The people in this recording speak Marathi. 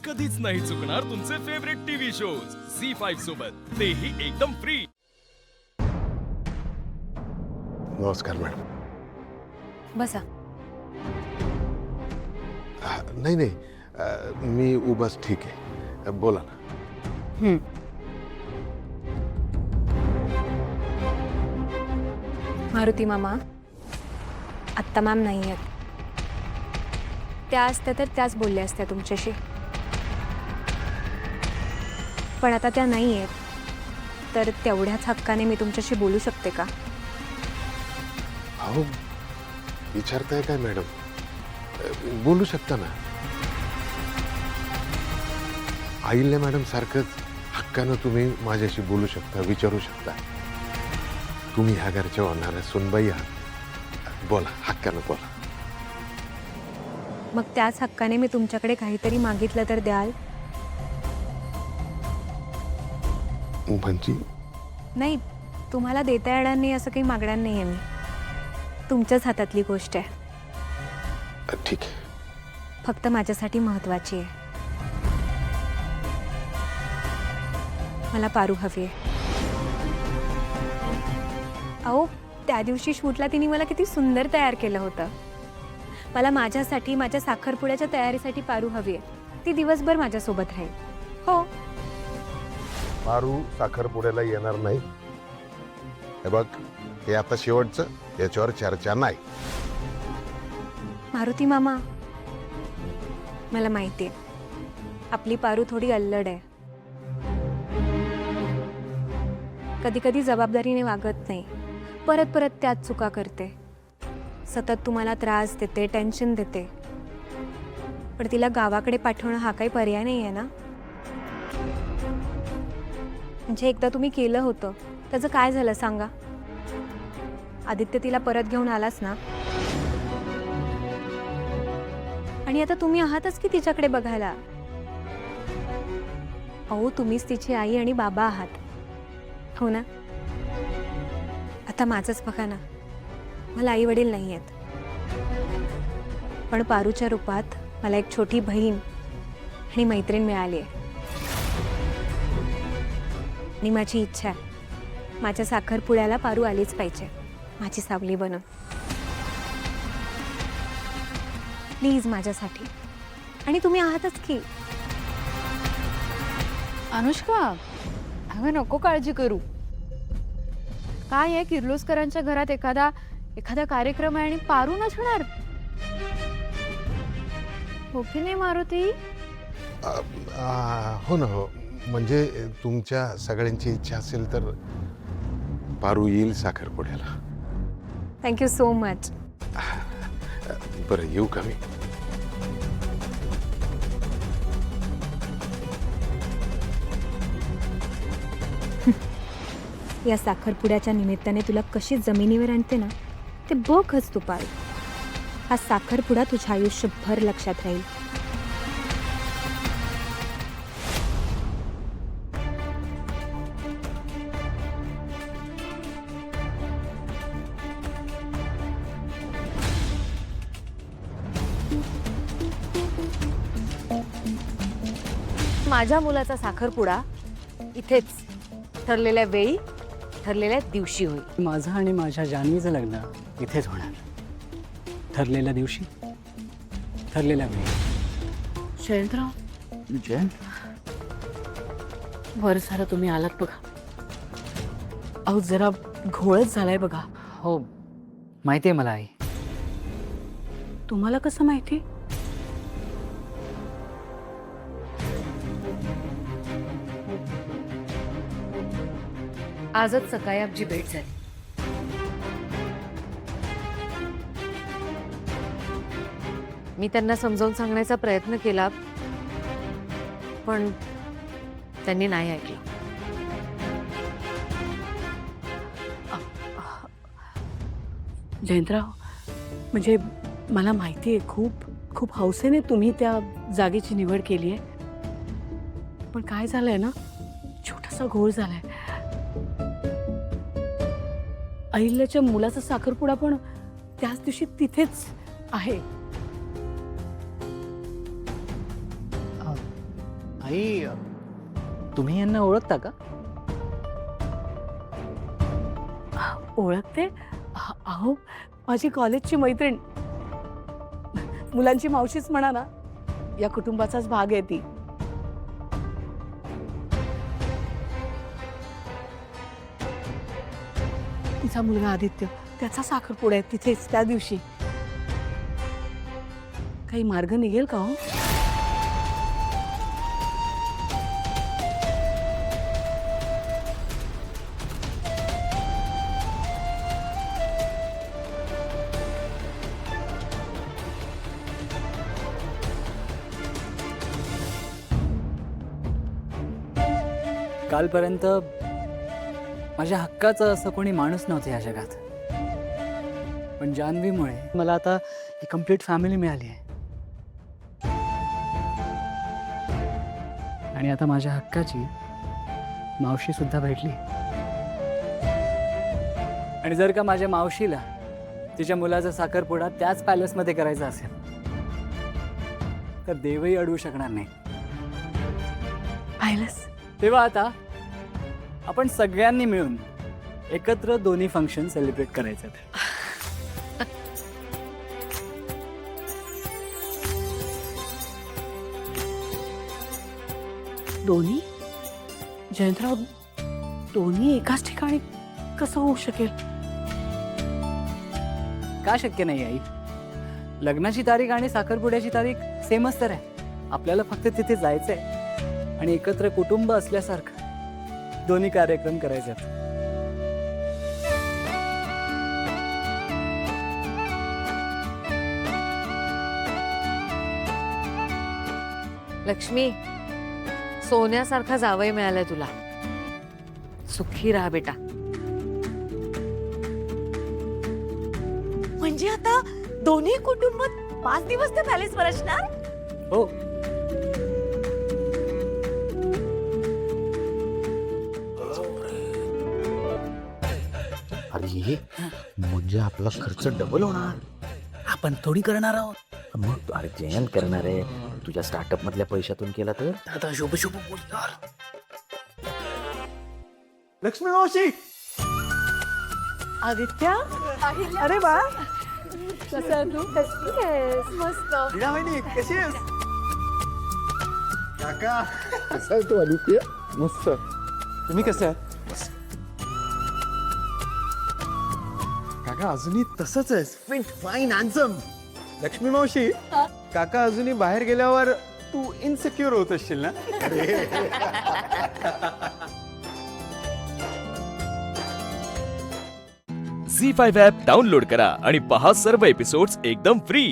कधीच नाही चुकणार तुमचे फेवरेट टीव्ही शोज झी5 सोबत, तेही एकदम फ्री। नमस्कार मॅडम। बसा. नाही नाही, मी उभाच ठीक आहे, बोला ना। मारुती मामा, आत्ता मॅम नाही आहेत. त्या असत्या तर त्याच बोलल्या असत्या तुमच्याशी, पण आता त्या नाही आहेत, तर तेवढ्याच हक्काने मी तुमच्याशी बोलू शकते का? अहो, विचारताय काय मॅडम? बोलू शकता ना। आईला मॅडम सारखंच हक्कानं तुम्ही माझ्याशी बोलू शकता, विचारू शकता। तुम्ही ह्या घरच्या होणाऱ्या सुनबाई आहात, बोला, हक्कानं बोला। मग त्याच हक्काने मी तुमच्याकडे काहीतरी मागितलं तर द्याल? म्हणजे? नाही, तुम्हाला देता येणार नाही असं काही मागणार नाही आहे मी, तुमच्याच हातातली गोष्ट आहे। ठीक आहे। फक्त माझ्यासाठी महत्त्वाची आहे। मला पारू हवी आहे। अहो, त्या दिवशी शूटला तिने मला किती सुंदर तयार केलं होतं। मला माझ्यासाठी, माझ्या साखरपुड्याच्या तयारीसाठी पारू हवी आहे। ती दिवसभर माझ्यासोबत राहील। हो, पारू साखरपुड्याला येणार नाही। हे बघ, हे आता शेवटचं, याच्यावर चर्चा नाही। मारुती मामा, मला माहिती आहे आपली पारू थोडी अल्लड आहे, कधी कधी जबाबदारीने वागत नाही, परत परत त्याच चुका करते, सतत तुम्हाला त्रास देते, टेन्शन देते। पण तिला गावाकडे पाठवणं हा काही पर्याय नाही आहे ना? म्हणजे एकदा तुम्ही केलं होतं, त्याचं काय झालं सांगा? आदित्य तिला परत घेऊन आलाच ना, आणि आता तुम्ही आहातच की तिच्याकडे बघायला। अहो, तुम्हीच तिची आई आणि बाबा आहात, हो ना? आता माझंच बघा ना, मला आई वडील नाही आहेत, पण पारूच्या रूपात मला एक छोटी बहीण आणि मैत्रीण मिळाली आहे। आणि माझी इच्छा आहे, माझ्या साखरपुड्याला पारू आलीच पाहिजे, माझी सावली बनून। प्लीज माझ्यासाठी, आणि तुम्ही आहातच की। अनुष्का, अगं नको काळजी करू। काय आहे, किर्लोस्करांच्या घरात एखादा कार्यक्रम आहे आणि पारू नसणार? हो की नाही मारुती? हो ना, हो। म्हणजे तुमच्या सगळ्यांची इच्छा असेल तर पारू येईल साखरपुड्याला। Thank you so much. बरं, येऊ का मी? या साखरपुड्याच्या निमित्ताने तुला कशी जमिनीवर आणते ना, ते बघच तू पारू। हा साखरपुडा तुझ्या आयुष्यभर लक्षात राहील। माझ्या मुलाचा साखरपुडा इथेच ठरलेल्या वेळी, ठरलेल्या दिवशी होईल। माझं आणि माझ्या जान्हवीचं लग्न इथेच होणार, ठरलेल्या दिवशी, ठरलेल्या वेळी। शैलेंद्रराव, जयंत, बरं झालं तुम्ही आलात बघा। अहो, जरा घोळच झालाय बघा। हो माहिती आहे मला आई। तुम्हाला कसं माहिती? आजच सकाळी आमची भेट झाली। मी त्यांना समजावून सांगण्याचा प्रयत्न केला, पण त्यांनी नाही ऐकलं। जयंतराव, म्हणजे मला माहिती आहे खूप खूप हौसेने तुम्ही त्या जागेची निवड केली आहे, पण काय झालंय ना, छोटासा घोळ झालाय। अहिल्याच्या मुलाचा साखरपुडा पण त्याच दिवशी तिथेच आहे। आई तुम्ही यांना ओळखता का? ओळखते? अहो माझी कॉलेजची मैत्रीण, मुलांची मावशीच म्हणा ना, या कुटुंबाचाच भाग आहे ती. तिचा मुलगा आदित्य, त्याचा साखरपुडा आहे तिथेच त्या दिवशी. काही मार्ग निघेल का हो? कालपर्यंत माझ्या हक्काचं असं कोणी माणूस नव्हतं या जगात, पण जान्हवीमुळे मला आता ही कम्प्लीट फॅमिली मिळाली आहे. आणि आता माझ्या हक्काची मावशी सुद्धा भेटली. आणि जर का माझ्या मावशीला तिच्या मुलाचा साखरपुडा त्याच पॅलेसमध्ये करायचा असेल तर देवही अडवू शकणार नाही. पाहिलंस? तेव्हा आता आपण सगळ्यांनी मिळून एकत्र दोन्ही फंक्शन सेलिब्रेट करायचे. दोन्ही? जयंतराव, दोन्ही एकाच ठिकाणी कसं होऊ शकेल? का शक्य नाही आई? लग्नाची तारीख आणि साखरपुड्याची तारीख सेमच तर आहे. आपल्याला फक्त तिथे जायचंय आणि एकत्र कुटुंब असल्यासारखं दोन्ही कार्यक्रम करायचे. लक्ष्मी, सोन्यासारखा जावई मिळालाय तुला. सुखी राहा बेटा. म्हणजे आता दोन्ही कुटुंब 5 दिवस त्या पॅलेसवर असणार? हो, अरे म्हणजे आपला खर्च डबल होणार. आपण थोडी करणार आहोत. मग अरे जयंत करणार आहे. तुझ्या स्टार्टअप मधल्या पैशातून केला तर आता शुभ शुभ बोलणार. लक्ष्मी मावशी, आदित्य, अरे वा, कसं आहे तू? मस्त. वीणा वहिनी कशी आहेस? काका कसा आहे तो आदित्य? मस्त. तुम्ही कसं आहे? काका अजूनही तसंच आहेस, फिट फाईन हँडसम. लक्ष्मी मावशी, काका अजूनही बाहेर गेल्यावर तू इनसिक्युअर होत असशील ना? झी5 ॲप डाउनलोड करा आणि पहा सर्व एपिसोड्स एकदम फ्री.